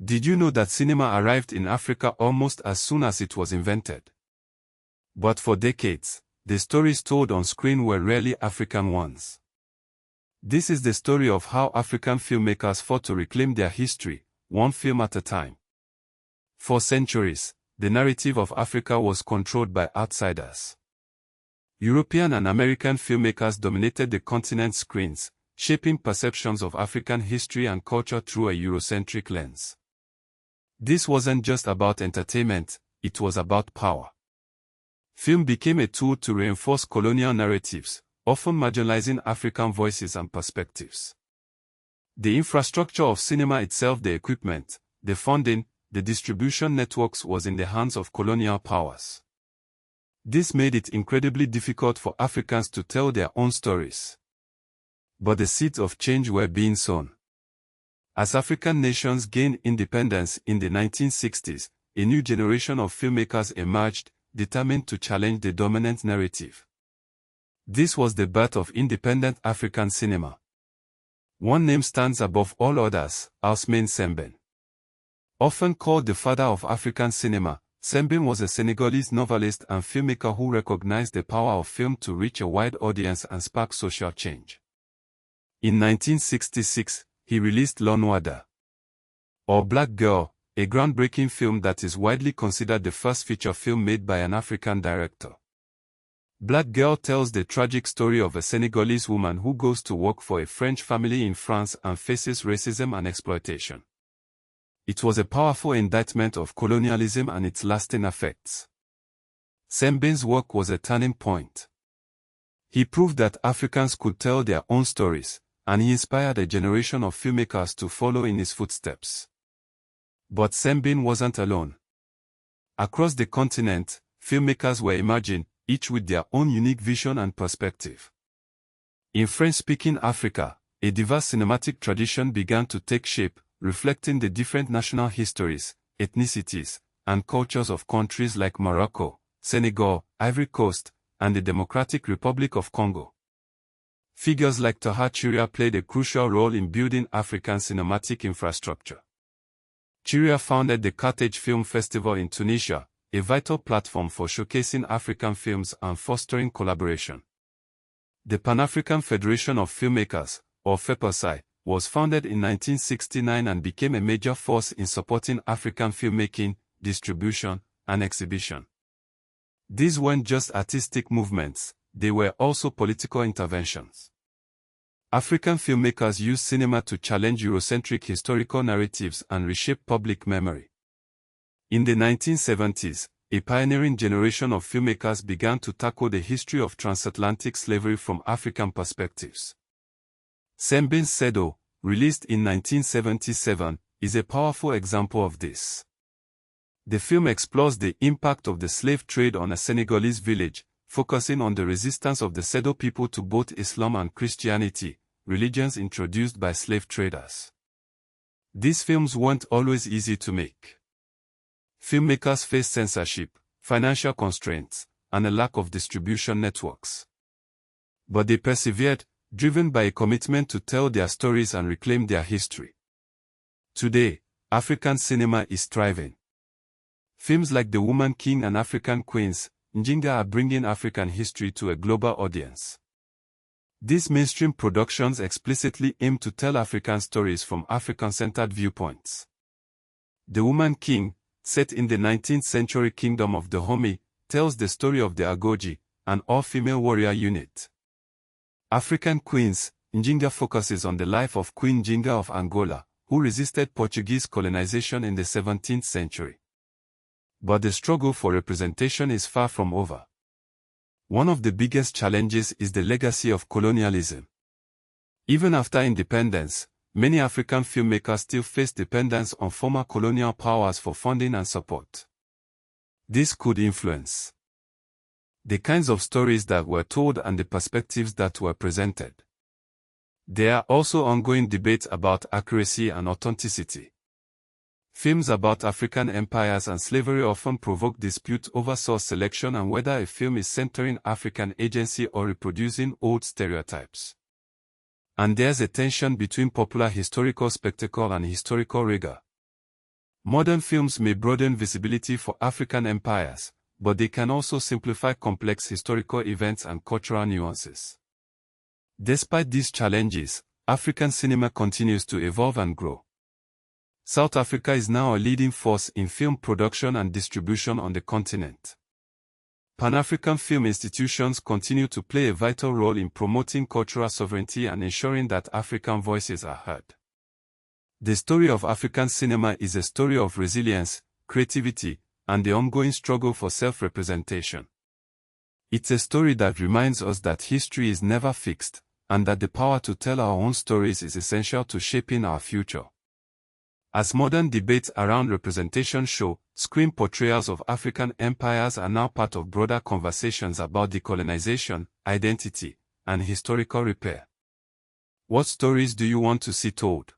Did you know that cinema arrived in Africa almost as soon as it was invented? But for decades, the stories told on screen were rarely African ones. This is the story of how African filmmakers fought to reclaim their history, one film at a time. For centuries, the narrative of Africa was controlled by outsiders. European and American filmmakers dominated the continent's screens, shaping perceptions of African history and culture through a Eurocentric lens. This wasn't just about entertainment, it was about power. Film became a tool to reinforce colonial narratives, often marginalizing African voices and perspectives. The infrastructure of cinema itself, the equipment, the funding, the distribution networks was in the hands of colonial powers. This made it incredibly difficult for Africans to tell their own stories. But the seeds of change were being sown. As African nations gained independence in the 1960s, a new generation of filmmakers emerged, determined to challenge the dominant narrative. This was the birth of independent African cinema. One name stands above all others, Ousmane Sembène. Often called the father of African cinema, Sembène was a Senegalese novelist and filmmaker who recognized the power of film to reach a wide audience and spark social change. In 1966, he released L'Onwada, or Black Girl, a groundbreaking film that is widely considered the first feature film made by an African director. Black Girl tells the tragic story of a Senegalese woman who goes to work for a French family in France and faces racism and exploitation. It was a powerful indictment of colonialism and its lasting effects. Sembène's work was a turning point. He proved that Africans could tell their own stories, and he inspired a generation of filmmakers to follow in his footsteps. But Sembène wasn't alone. Across the continent, filmmakers were emerging, each with their own unique vision and perspective. In French-speaking Africa, a diverse cinematic tradition began to take shape, reflecting the different national histories, ethnicities, and cultures of countries like Morocco, Senegal, Ivory Coast, and the Democratic Republic of Congo. Figures like Taha Chiria played a crucial role in building African cinematic infrastructure. Chiria founded the Carthage Film Festival in Tunisia, a vital platform for showcasing African films and fostering collaboration. The Pan-African Federation of Filmmakers, or FEPASI, was founded in 1969 and became a major force in supporting African filmmaking, distribution, and exhibition. These weren't just artistic movements, they were also political interventions. African filmmakers used cinema to challenge Eurocentric historical narratives and reshape public memory. In the 1970s, a pioneering generation of filmmakers began to tackle the history of transatlantic slavery from African perspectives. Sembène's Sedo, released in 1977, is a powerful example of this. The film explores the impact of the slave trade on a Senegalese village, focusing on the resistance of the Sedo people to both Islam and Christianity, religions introduced by slave traders. These films weren't always easy to make. Filmmakers faced censorship, financial constraints, and a lack of distribution networks. But they persevered, driven by a commitment to tell their stories and reclaim their history. Today, African cinema is thriving. Films like The Woman King and African Queens, Njinga are bringing African history to a global audience. These mainstream productions explicitly aim to tell African stories from African-centered viewpoints. The Woman King, set in the 19th century kingdom of Dahomey, tells the story of the Agoji, an all-female warrior unit. African Queens, Njinga focuses on the life of Queen Njinga of Angola, who resisted Portuguese colonization in the 17th century. But the struggle for representation is far from over. One of the biggest challenges is the legacy of colonialism. Even after independence, many African filmmakers still face dependence on former colonial powers for funding and support. This could influence the kinds of stories that were told and the perspectives that were presented. There are also ongoing debates about accuracy and authenticity. Films about African empires and slavery often provoke dispute over source selection and whether a film is centering African agency or reproducing old stereotypes. And there's a tension between popular historical spectacle and historical rigor. Modern films may broaden visibility for African empires, but they can also simplify complex historical events and cultural nuances. Despite these challenges, African cinema continues to evolve and grow. South Africa is now a leading force in film production and distribution on the continent. Pan-African film institutions continue to play a vital role in promoting cultural sovereignty and ensuring that African voices are heard. The story of African cinema is a story of resilience, creativity, and the ongoing struggle for self-representation. It's a story that reminds us that history is never fixed, and that the power to tell our own stories is essential to shaping our future. As modern debates around representation show, screen portrayals of African empires are now part of broader conversations about decolonization, identity, and historical repair. What stories do you want to see told?